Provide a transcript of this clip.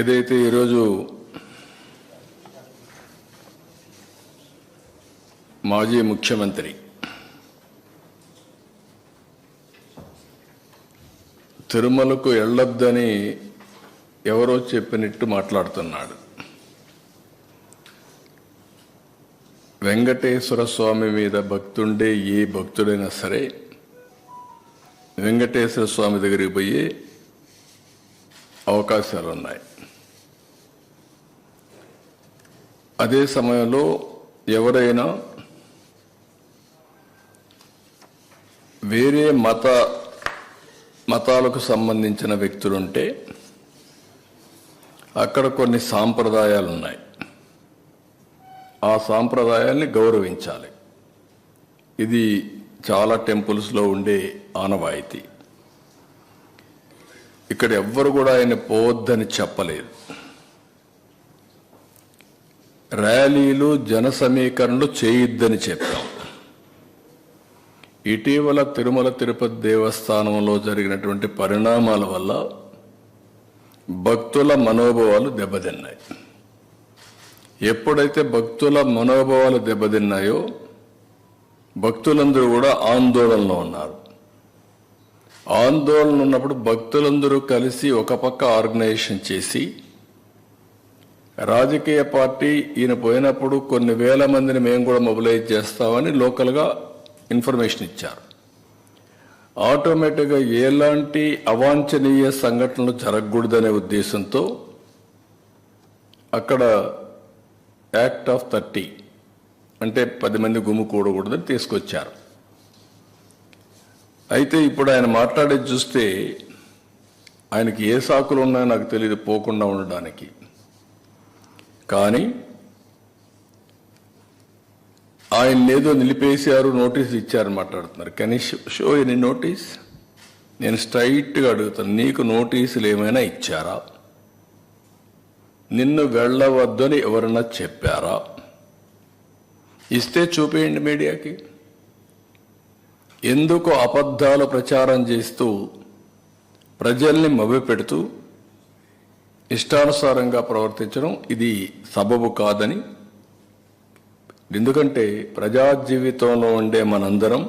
ఏదైతే ఈరోజు మాజీ ముఖ్యమంత్రి తిరుమలకు వెళ్ళొద్దని ఎవరో చెప్పినట్టు మాట్లాడుతున్నాడు. వెంకటేశ్వర స్వామి మీద భక్తుండే ఏ భక్తుడైనా సరే వెంకటేశ్వర స్వామి దగ్గరికి పోయే అవకాశాలు ఉన్నాయి. అదే సమయంలో ఎవరైనా వేరే మతాలకు సంబంధించిన వ్యక్తులుంటే అక్కడ కొన్ని సాంప్రదాయాలు ఉన్నాయి. ఆ సాంప్రదాయాల్ని గౌరవించాలి. ఇది చాలా టెంపుల్స్లో ఉండే ఆనవాయితీ. ఇక్కడ ఎవ్వరు కూడా ఆయన పోవద్దని చెప్పలేదు. ర్యాలీలు జన సమీకరణలు చేయొద్దని చెప్పాం. ఇటీవల తిరుమల తిరుపతి దేవస్థానంలో జరిగినటువంటి పరిణామాల వల్ల భక్తుల మనోభావాలు దెబ్బతిన్నాయి. ఎప్పుడైతే భక్తుల మనోభావాలు దెబ్బతిన్నాయో భక్తులందరూ కూడా ఆందోళనలో ఉన్నారు. ఆందోళన ఉన్నప్పుడు భక్తులందరూ కలిసి ఒక పక్క ఆర్గనైజేషన్ చేసి రాజకీయ పార్టీ ఈయన పోయినప్పుడు కొన్ని వేల మందిని మేము కూడా మొబిలైజ్ చేస్తామని లోకల్గా ఇన్ఫర్మేషన్ ఇచ్చారు. ఆటోమేటిక్గా ఎలాంటి అవాంఛనీయ సంఘటనలు జరగకూడదనే ఉద్దేశంతో అక్కడ యాక్ట్ ఆఫ్ 30 అంటే 10 మంది గుమ్ముకూడకూడదని తీసుకొచ్చారు. అయితే ఇప్పుడు ఆయన మాట్లాడేది చూస్తే ఆయనకి ఏ సాకులు ఉన్నాయో నాకు తెలియదు పోకుండా ఉండడానికి. కానీ ఆయన ఏదో నిలిపేశారు, నోటీస్ ఇచ్చారని మాట్లాడుతున్నారు. Can you show any notice? నేను స్ట్రైట్గా అడుగుతాను, నీకు నోటీసులు ఏమైనా ఇచ్చారా? నిన్ను వెళ్ళవద్దని ఎవరన్నా చెప్పారా? ఇస్తే చూపేయండి మీడియాకి. ఎందుకు అబద్ధాలు ప్రచారం చేస్తూ ప్రజల్ని మభ్యపెడుతూ ఇష్టానుసారంగా ప్రవర్తించడం ఇది సబబు కాదని. ఎందుకంటే ప్రజా జీవితంలో ఉండే మనందరం